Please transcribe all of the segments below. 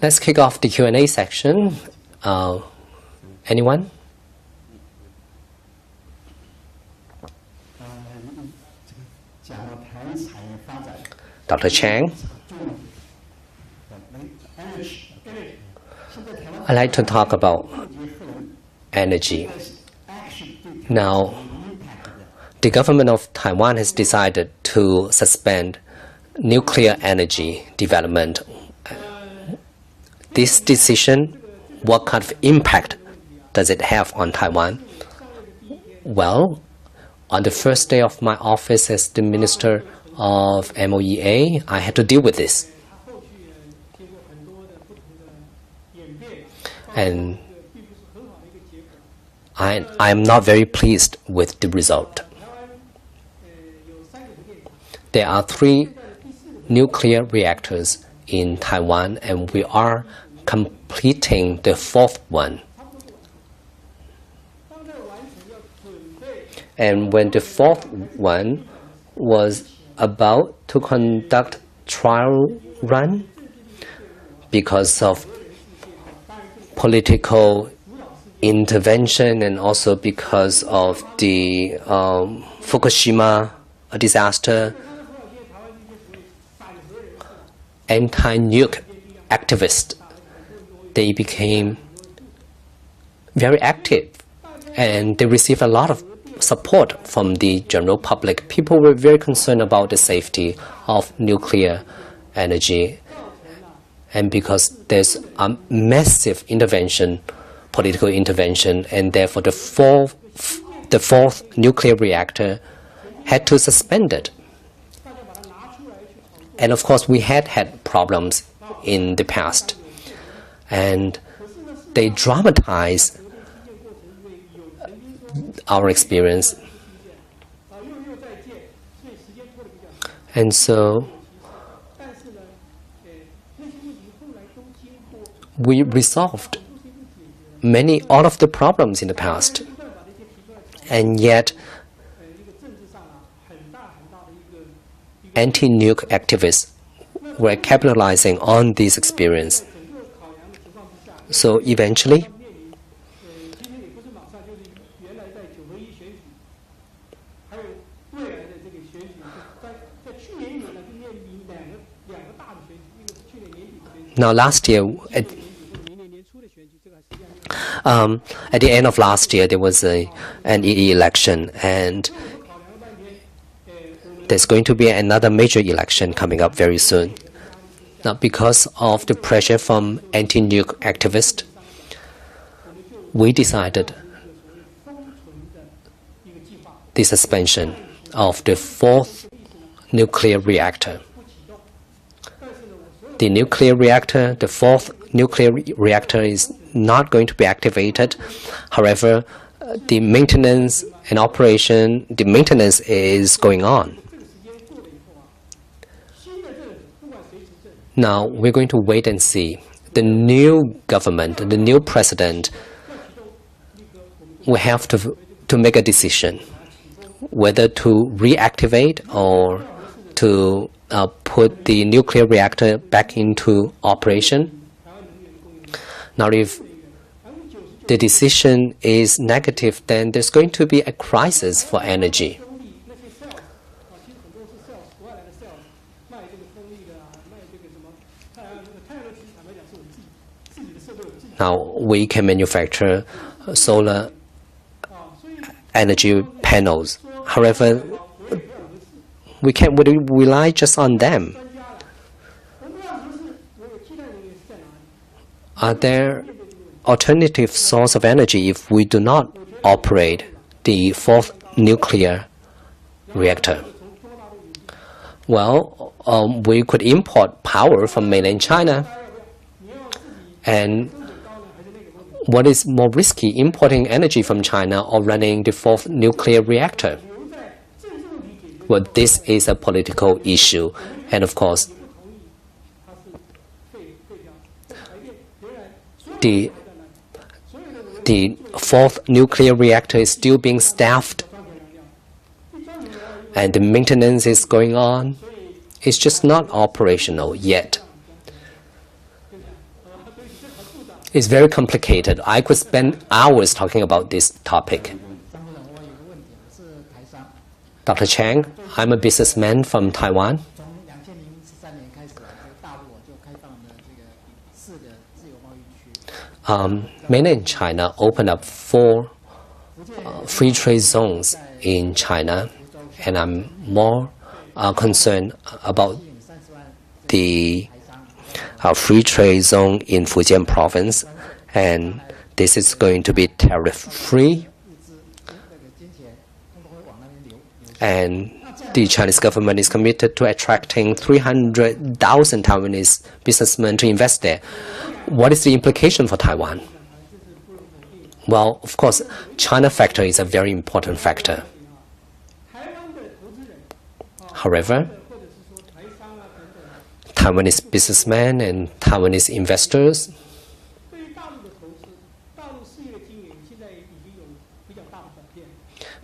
Let's kick off the Q&A section. Anyone? Dr. Chang. I'd like to talk about energy. Now, the government of Taiwan has decided to suspend nuclear energy development. This decision, what kind of impact does it have on Taiwan? Well, on the first day of my office as the Minister of MOEA, I had to deal with this. And I'm not very pleased with the result. There are 3 nuclear reactors in Taiwan, and we are completing the 4th one. And when the 4th one was about to conduct trial run, because of political intervention and also because of the Fukushima disaster, anti-nuke activists, they became very active and they received a lot of support from the general public. People were very concerned about the safety of nuclear energy, and because there's a massive intervention, political intervention, and therefore the 4th nuclear reactor had to suspend it. And of course, we had problems in the past, and they dramatized our experience. And so we resolved all of the problems in the past, and yet anti-nuke activists were capitalizing on this experience. So eventually, now last year, at the end of last year, there was an election, and there's going to be another major election coming up very soon. Now, because of the pressure from anti-nuke activists, we decided the suspension of the 4th nuclear reactor. The nuclear reactor, the 4th nuclear reactor, is not going to be activated. However, the maintenance and operation, the maintenance is going on. Now, we're going to wait and see. The new government, the new president, will have to make a decision whether to reactivate or to put the nuclear reactor back into operation. Now, if the decision is negative, then there's going to be a crisis for energy. Now, we can manufacture solar energy panels. However, we can't rely just on them. Are there alternative sources of energy if we do not operate the 4th nuclear reactor? Well, we could import power from mainland China. And what is more risky, importing energy from China or running the 4th nuclear reactor? Well, this is a political issue, and of course, the 4th nuclear reactor is still being staffed, and the maintenance is going on. It's just not operational yet. It's very complicated. I could spend hours talking about this topic. Dr. Chang, I'm a businessman from Taiwan. Mainland China opened up 4 free trade zones in China, and I'm more concerned about the free trade zone in Fujian province, and this is going to be tariff-free. And the Chinese government is committed to attracting 300,000 Taiwanese businessmen to invest there. What is the implication for Taiwan? Well, of course, China factor is a very important factor. However, Taiwanese businessmen and Taiwanese investors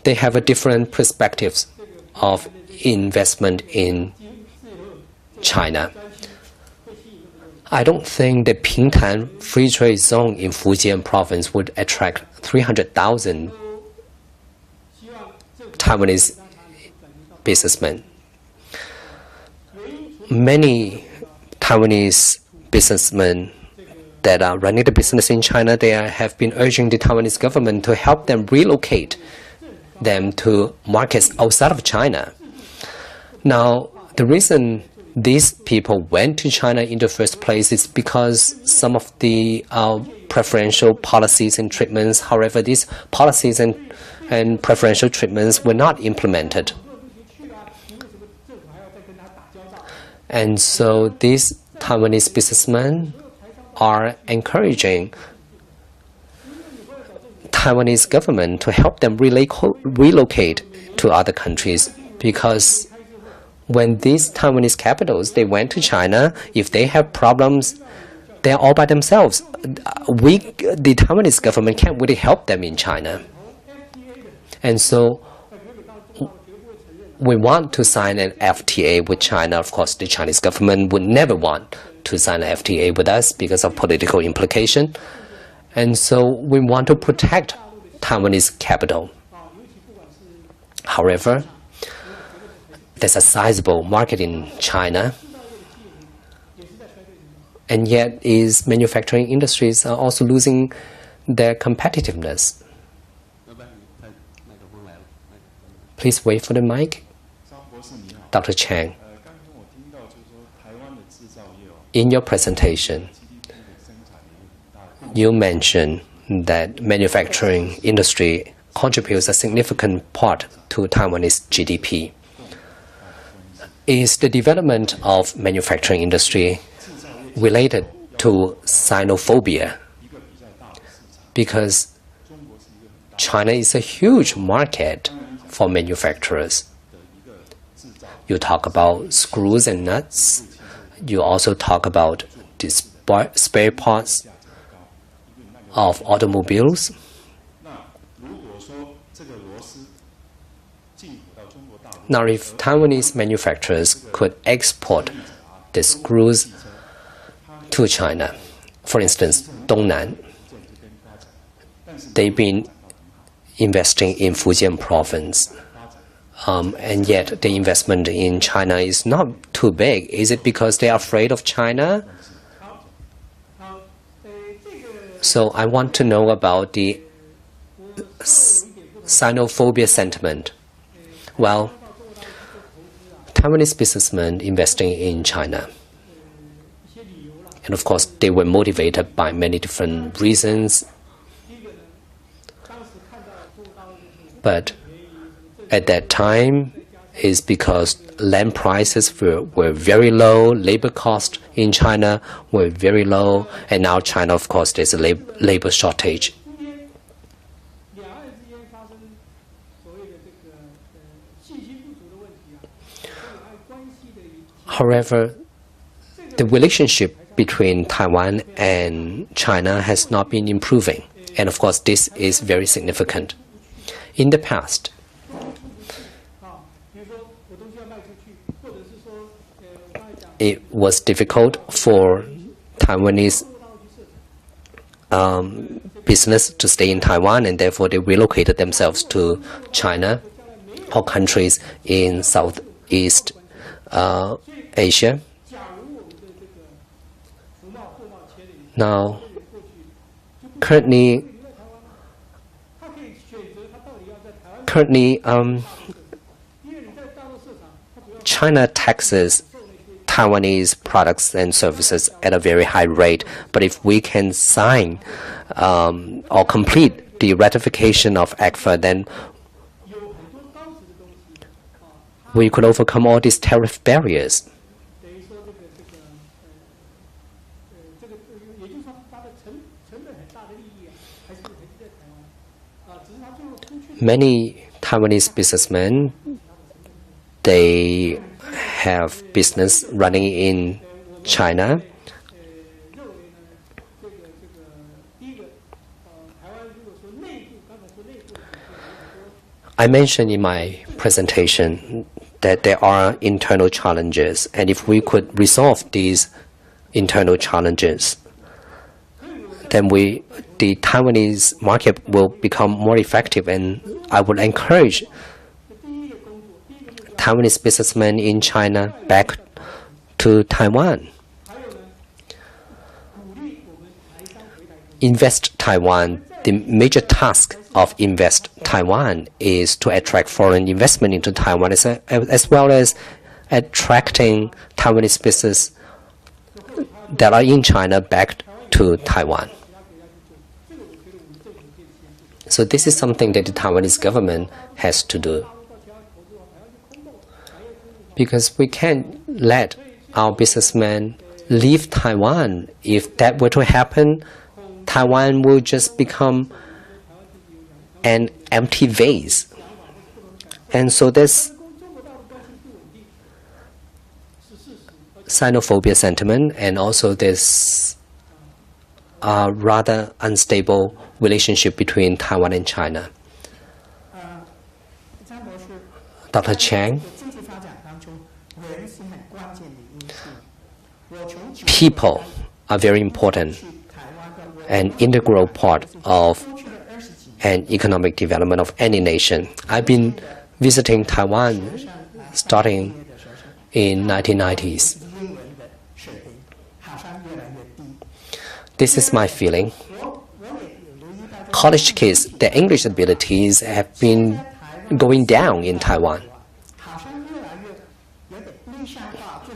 they have a different perspectives of investment in China. I don't think the Pingtan free trade zone in Fujian province would attract 300,000 Taiwanese businessmen. Many Taiwanese businessmen that are running the business in China, they have been urging the Taiwanese government to help them relocate them to markets outside of China. Now, the reason these people went to China in the first place is because some of the preferential policies and treatments, however, these policies and preferential treatments were not implemented. And so these Taiwanese businessmen are encouraging Taiwanese government to help them relocate to other countries, because when these Taiwanese capitals, they went to China, if they have problems, they're all by themselves. The Taiwanese government can't really help them in China. And so we want to sign an FTA with China. Of course, the Chinese government would never want to sign an FTA with us because of political implication. And so we want to protect Taiwanese capital. However, there's a sizable market in China, and yet its manufacturing industries are also losing their competitiveness. Please wait for the mic. Dr. Chang, in your presentation, you mentioned that manufacturing industry contributes a significant part to Taiwanese GDP. Is the development of manufacturing industry related to xenophobia? Because China is a huge market for manufacturers. You talk about screws and nuts. You also talk about the spare parts of automobiles. Now, if Taiwanese manufacturers could export the screws to China, for instance, Dongnan, they've been investing in Fujian province, and yet the investment in China is not too big. Is it because they are afraid of China? So I want to know about the xenophobia sentiment. Well, Taiwanese businessmen investing in China, and of course they were motivated by many different reasons. But at that time, is because land prices were very low, labor costs in China were very low, and now China, of course, there's a labor shortage. However, the relationship between Taiwan and China has not been improving, and of course this is very significant. In the past, it was difficult for Taiwanese business to stay in Taiwan, and therefore they relocated themselves to China or countries in Southeast Asia. Now, currently, China taxes Taiwanese products and services at a very high rate. But if we can sign or complete the ratification of ECFA, then we could overcome all these tariff barriers. Many Taiwanese businessmen, they have business running in China. I mentioned in my presentation that there are internal challenges, and if we could resolve these internal challenges, then the Taiwanese market will become more effective, and I would encourage Taiwanese businessmen in China back to Taiwan. Invest Taiwan. The major task of Invest Taiwan is to attract foreign investment into Taiwan, as well as attracting Taiwanese business that are in China back to Taiwan. So this is something that the Taiwanese government has to do, because we can't let our businessmen leave Taiwan. If that were to happen, Taiwan will just become an empty vase. And so there's xenophobia sentiment, and also there's a rather unstable relationship between Taiwan and China. Dr. Chang, people are very important, an integral part of an economic development of any nation. I've been visiting Taiwan starting in 1990s. This is my feeling. College kids, their English abilities have been going down in Taiwan.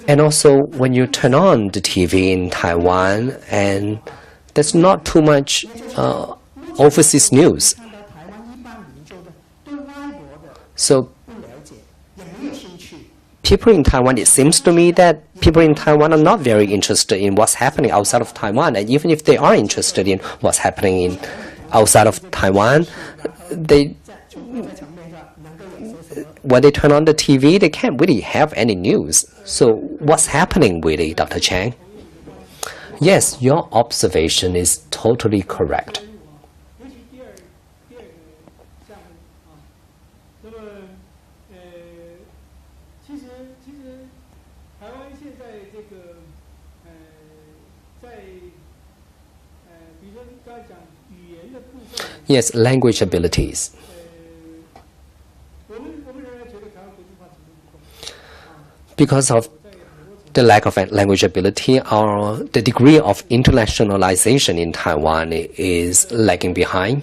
And also, when you turn on the TV in Taiwan, and there's not too much overseas news. So people in Taiwan, it seems to me that people in Taiwan are not very interested in what's happening outside of Taiwan. And even if they are interested in what's happening outside of Taiwan, when they turn on the TV, they can't really have any news. So what's happening really, Dr. Chang? Yes, your observation is totally correct. Yes, language abilities. Because of the lack of language ability, the degree of internationalization in Taiwan is lagging behind.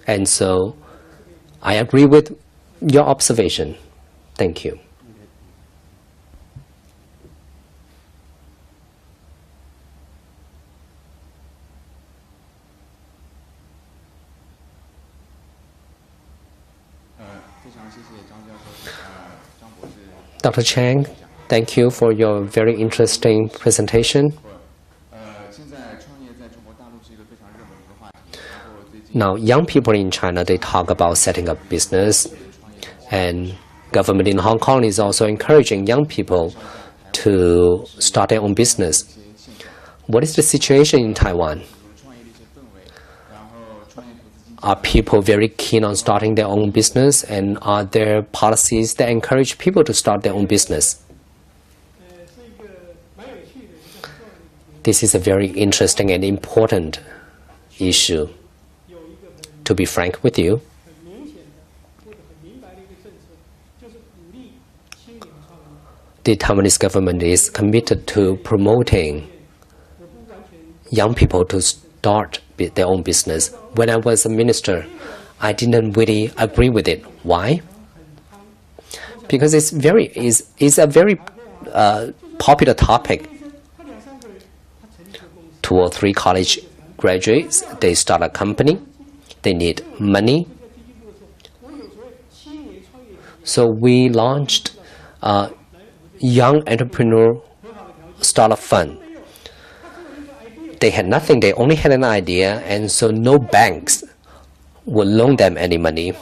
And so I agree with your observation. Thank you. Dr. Chang, thank you for your very interesting presentation. Now, young people in China, they talk about setting up business, and government in Hong Kong is also encouraging young people to start their own business. What is the situation in Taiwan? Are people very keen on starting their own business, and are there policies that encourage people to start their own business? This is a very interesting and important issue. To be frank with you, the Taiwanese government is committed to promoting young people to start their own business. When I was a minister, I didn't really agree with it. Why? Because it's a very popular topic. 2 or 3 college graduates, they start a company, they need money. So we launched a young entrepreneur startup fund. They had nothing, they only had an idea, and so no banks would loan them any money.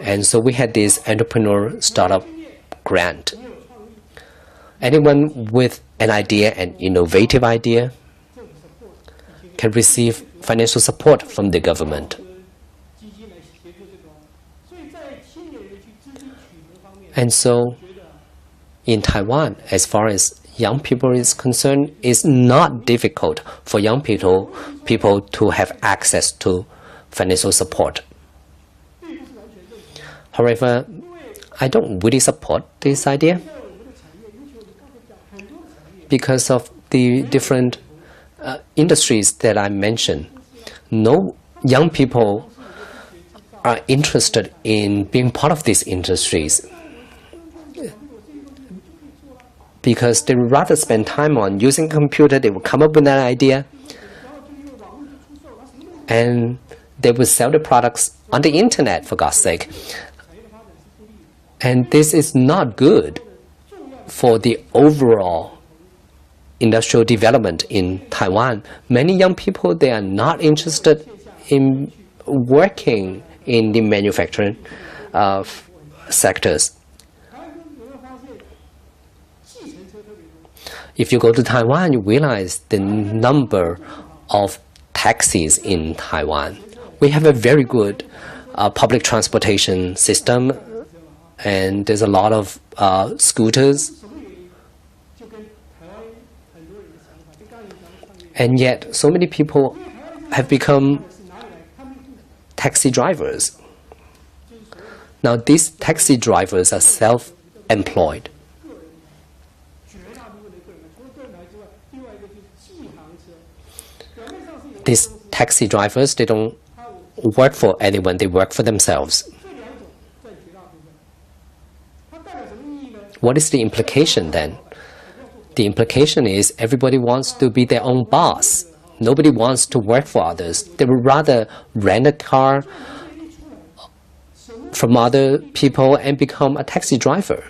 And so we had this entrepreneur startup grant. Anyone with an idea, an innovative idea, can receive financial support from the government. And so in Taiwan, as far as young people is concerned, it's not difficult for young people to have access to financial support. However, I don't really support this idea because of the different industries that I mentioned. No young people are interested in being part of these industries because they would rather spend time on using a computer. They would come up with an idea and they would sell the products on the internet, for God's sake. And this is not good for the overall industrial development in Taiwan. Many young people, they are not interested in working in the manufacturing sectors. If you go to Taiwan, you realize the number of taxis in Taiwan. We have a very good public transportation system, and there's a lot of scooters. And yet, so many people have become taxi drivers. Now, these taxi drivers are self-employed. These taxi drivers, they don't work for anyone, they work for themselves. What is the implication then? The implication is everybody wants to be their own boss. Nobody wants to work for others. They would rather rent a car from other people and become a taxi driver.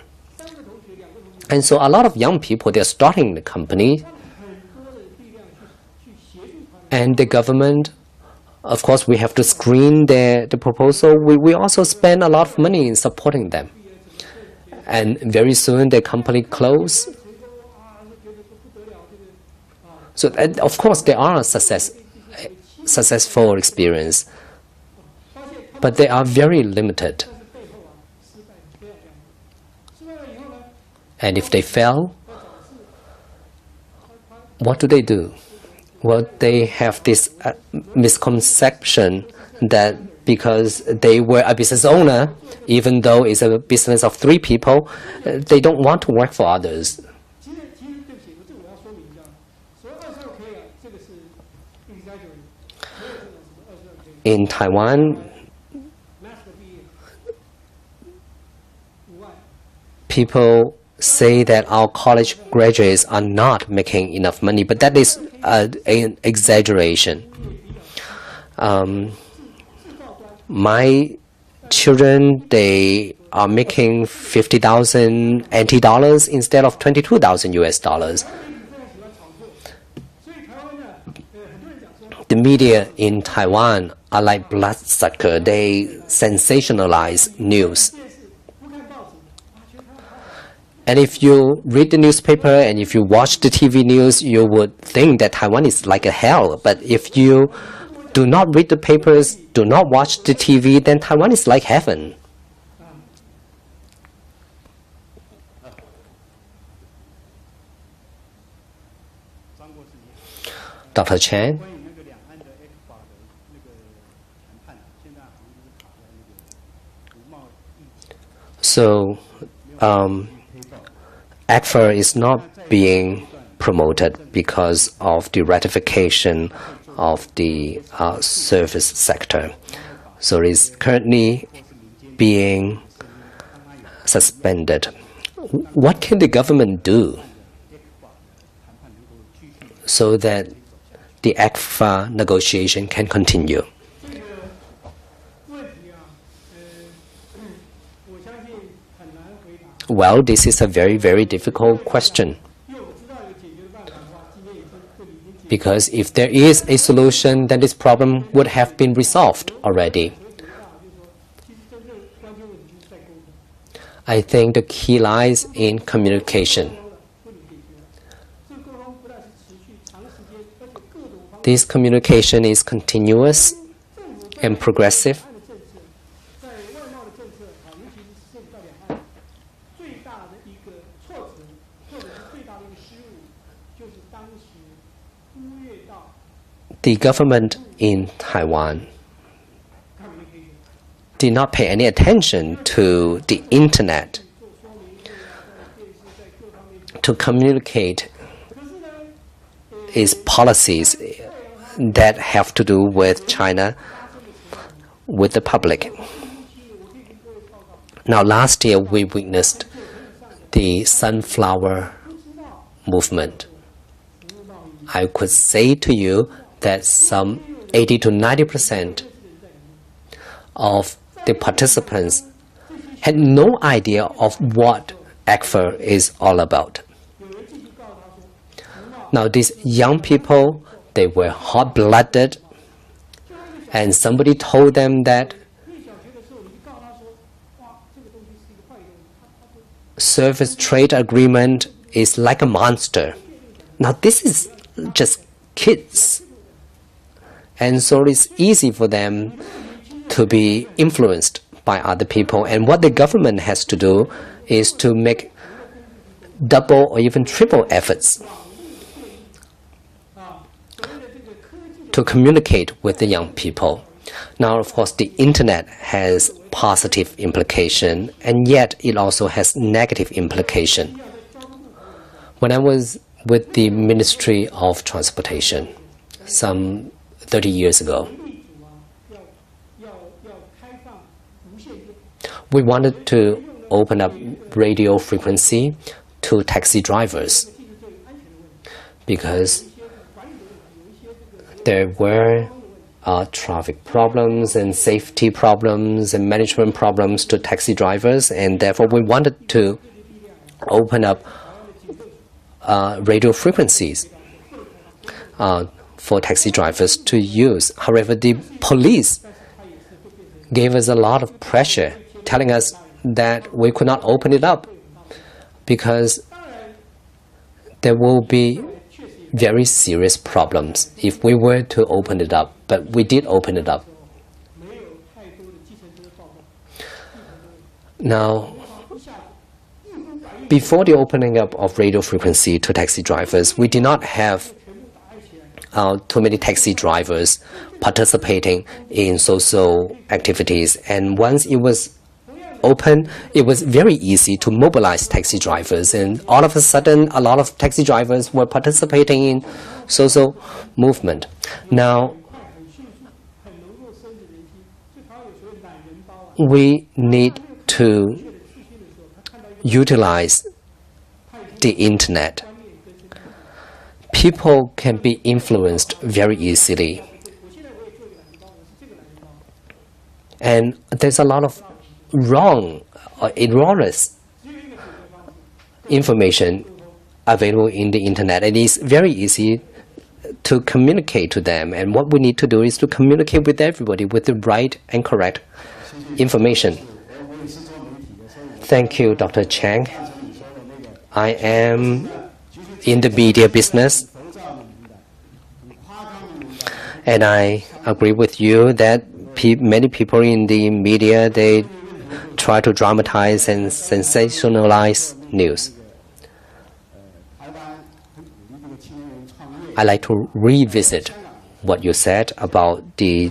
And so a lot of young people, they're starting the company. And the government, of course, we have to screen the proposal. We also spend a lot of money in supporting them. And very soon the company closes. So, of course, there are successful experience, but they are very limited. And if they fail, what do? Well, they have this misconception that because they were a business owner, even though it's a business of 3 people, they don't want to work for others. In Taiwan, people say that our college graduates are not making enough money, but that is an exaggeration. My children, they are making 50,000 NT dollars instead of 22,000 US dollars. The media in Taiwan are like bloodsucker. They sensationalize news. And if you read the newspaper and if you watch the TV news, you would think that Taiwan is like a hell. But if you do not read the papers, do not watch the TV, then Taiwan is like heaven. Dr. Chang. So, ECFA is not being promoted because of the ratification of the service sector. So it is currently being suspended. What can the government do so that the ECFA negotiation can continue? Well, this is a very, very difficult question. Because if there is a solution, then this problem would have been resolved already. I think the key lies in communication. This communication is continuous and progressive. The government in Taiwan did not pay any attention to the internet to communicate its policies that have to do with China with the public. Now, last year we witnessed the sunflower movement. I could say to you that some 80 to 90% of the participants had no idea of what ECFA is all about. Now, these young people, they were hot-blooded, and somebody told them that service trade agreement is like a monster. Now, this is just kids. And so it's easy for them to be influenced by other people. And what the government has to do is to make double or even triple efforts to communicate with the young people. Now, of course, the internet has positive implication, and yet it also has negative implication. When I was with the Ministry of Transportation some 30 years ago, we wanted to open up radio frequency to taxi drivers because there were traffic problems and safety problems and management problems to taxi drivers, and therefore we wanted to open up radio frequencies for taxi drivers to use. However, the police gave us a lot of pressure, telling us that we could not open it up because there will be very serious problems if we were to open it up. But we did open it up. Now, before the opening up of radio frequency to taxi drivers, we did not have too many taxi drivers participating in social activities. And once it was open, it was very easy to mobilize taxi drivers. And all of a sudden, a lot of taxi drivers were participating in social movement. Now, we need to utilize the internet. People can be influenced very easily. And there's a lot of wrong or erroneous information available in the internet. It is very easy to communicate to them. And what we need to do is to communicate with everybody with the right and correct information. Thank you, Dr. Chang. I am in the media business, and I agree with you that many people in the media, they try to dramatize and sensationalize news. I like to revisit what you said about the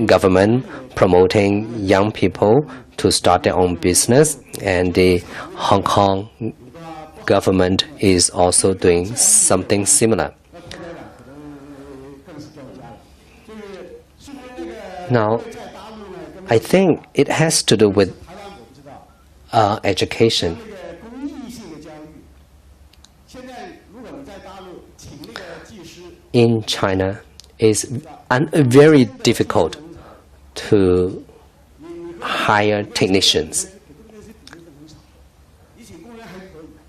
government promoting young people to start their own business, and the Hong Kong government is also doing something similar. Now, I think it has to do with education. In China, it's very difficult to hire technicians.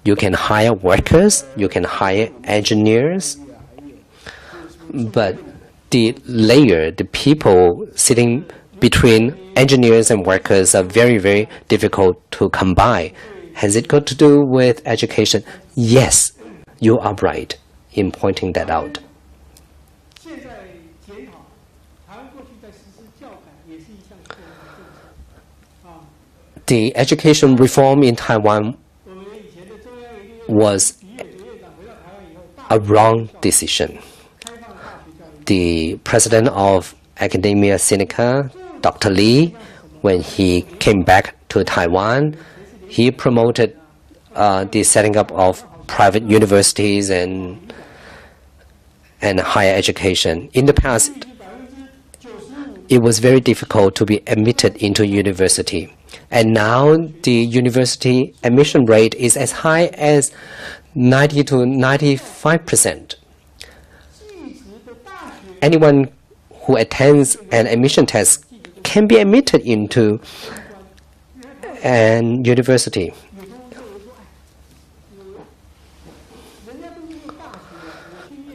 You can hire workers, you can hire engineers, but the people sitting between engineers and workers are very, very difficult to combine. Has it got to do with education? Yes, you are right in pointing that out. The education reform in Taiwan was a wrong decision. The president of Academia Sinica, Dr. Lee, when he came back to Taiwan, he promoted the setting up of private universities and higher education. In the past, it was very difficult to be admitted into university. And now the university admission rate is as high as 90 to 95%. Anyone who attends an admission test can be admitted into an university.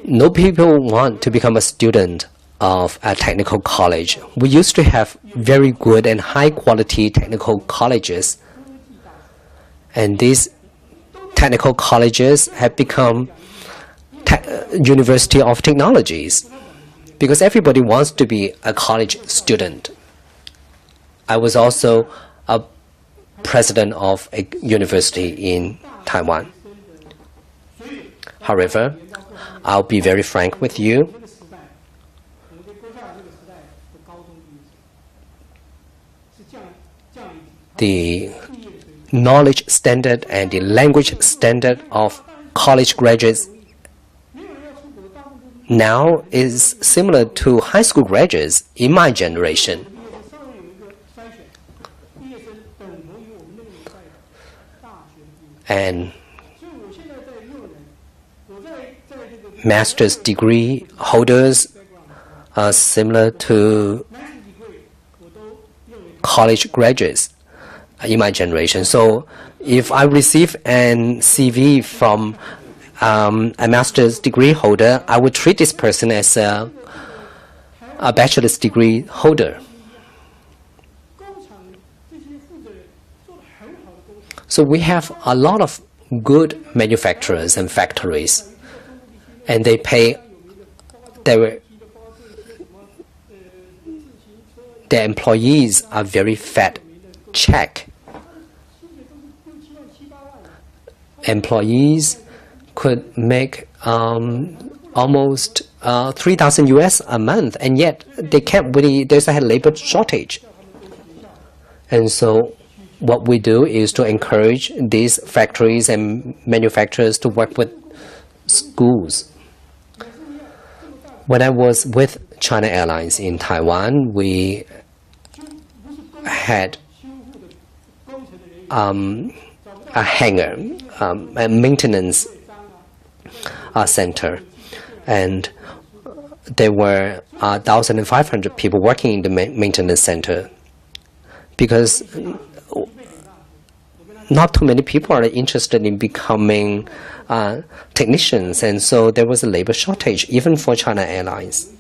No people want to become a student of a technical college. We used to have very good and high quality technical colleges, and these technical colleges have become University of Technologies because everybody wants to be a college student. I was also a president of a university in Taiwan. However, I'll be very frank with you. The knowledge standard and the language standard of college graduates now is similar to high school graduates in my generation. And master's degree holders are similar to college graduates in my generation. So if I receive an CV from a master's degree holder, I would treat this person as a bachelor's degree holder. So we have a lot of good manufacturers and factories, and they pay their employees a very fat check. Employees could make almost 3,000 US a month, and yet they can't really, there's a labor shortage. And so what we do is to encourage these factories and manufacturers to work with schools. When I was with China Airlines in Taiwan, we had a hangar, a maintenance center, and there were 1,500 people working in the maintenance center because not too many people are interested in becoming technicians, and so there was a labor shortage even for China Airlines.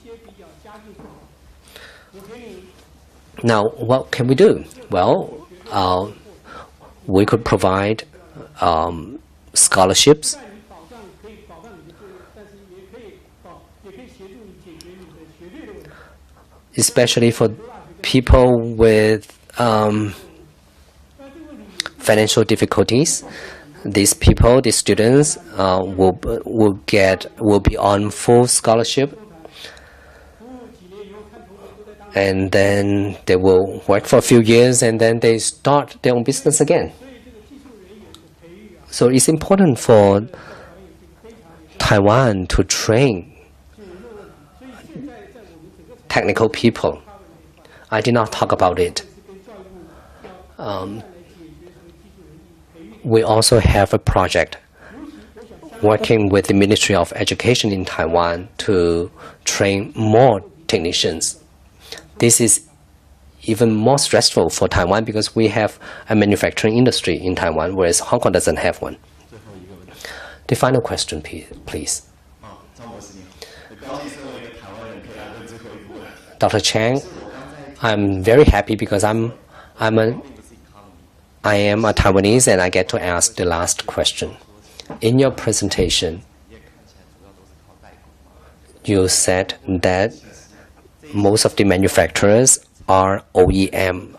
Now, what can we do? Well, we could provide scholarships, especially for people with financial difficulties. These people, these students, will be on full scholarship, and then they will work for a few years, and then they start their own business again. So it's important for Taiwan to train technical people. I did not talk about it. We also have a project working with the Ministry of Education in Taiwan to train more technicians. This is even more stressful for Taiwan because we have a manufacturing industry in Taiwan, whereas Hong Kong doesn't have one. The final question, please. Dr. Chang, I'm very happy because I am a Taiwanese and I get to ask the last question. In your presentation, you said that most of the manufacturers are OEM.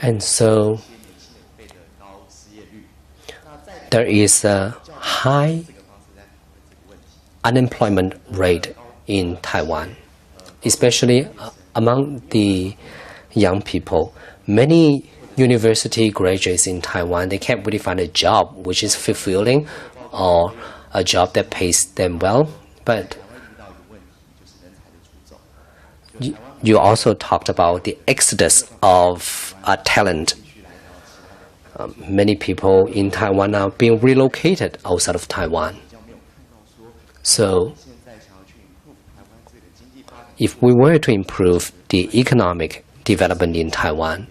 And so there is a high unemployment rate in Taiwan, especially among the young people. Many university graduates in Taiwan, they can't really find a job which is fulfilling or a job that pays them well. But you also talked about the exodus of talent. Many people in Taiwan are being relocated outside of Taiwan. So if we were to improve the economic development in Taiwan,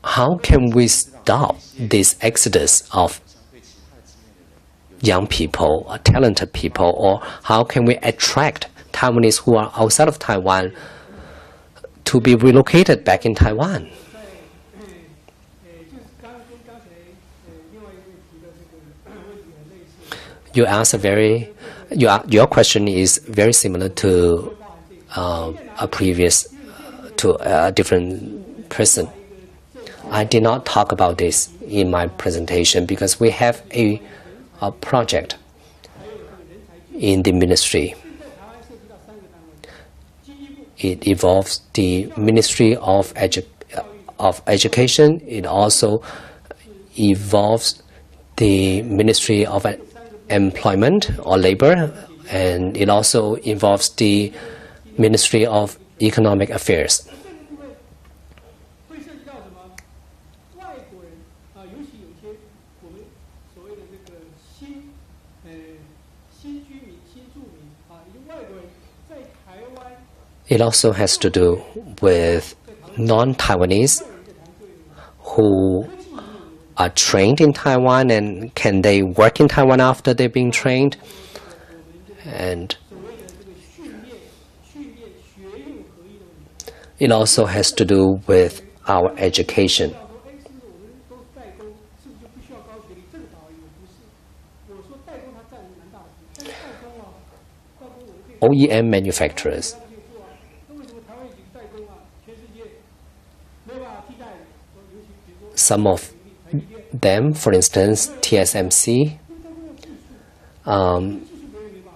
how can we stop this exodus of young people, talented people, or how can we attract Taiwanese who are outside of Taiwan to be relocated back in Taiwan? You asked your question is very similar to a different person. I did not talk about this in my presentation because we have a project in the ministry. It involves the Ministry of Education. It also involves the Ministry of Employment or Labor, and it also involves the Ministry of Economic Affairs. It also has to do with non-Taiwanese who are trained in Taiwan, and can they work in Taiwan after they're being trained? And it also has to do with our education. OEM manufacturers. Some of them, for instance, TSMC,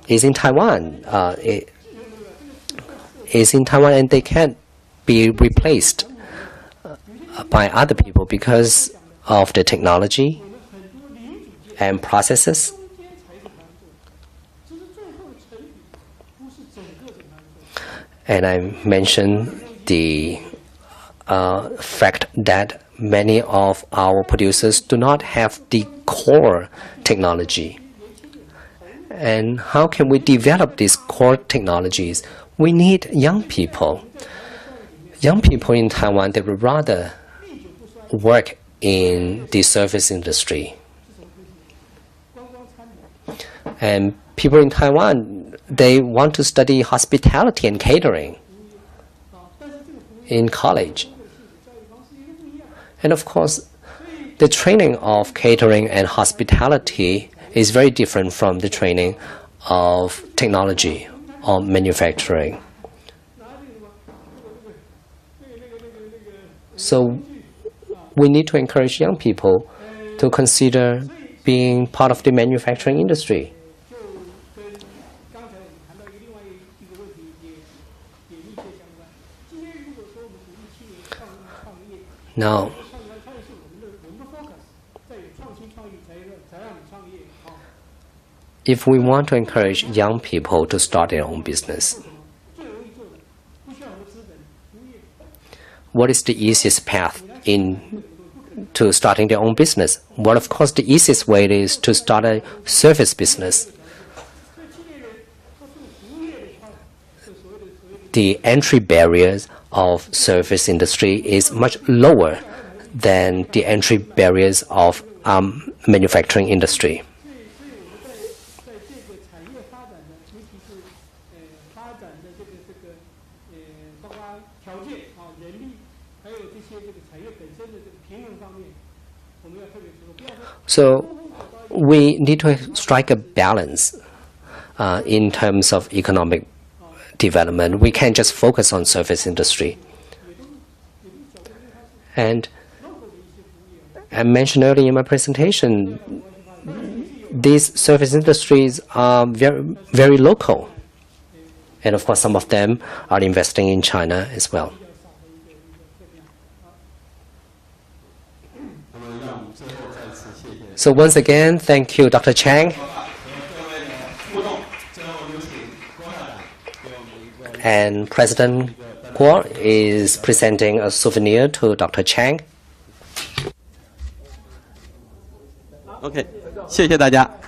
is in Taiwan. Is in Taiwan, and they can't be replaced by other people because of the technology and processes. And I mentioned the fact that many of our producers do not have the core technology. And how can we develop these core technologies? We need young people. Young people in Taiwan, they would rather work in the service industry. And people in Taiwan, they want to study hospitality and catering in college. And of course, the training of catering and hospitality is very different from the training of technology or manufacturing. So we need to encourage young people to consider being part of the manufacturing industry. Now, if we want to encourage young people to start their own business, what is the easiest path to starting their own business? Well, of course, the easiest way is to start a service business. The entry barriers of service industry is much lower than the entry barriers of manufacturing industry. So we need to strike a balance in terms of economic development. We can't just focus on service industry. And I mentioned earlier in my presentation, these service industries are very local. And of course, some of them are investing in China as well. So once again, thank you, Dr. Chang. And President Guo is presenting a souvenir to Dr. Chang. OK， 谢谢大家。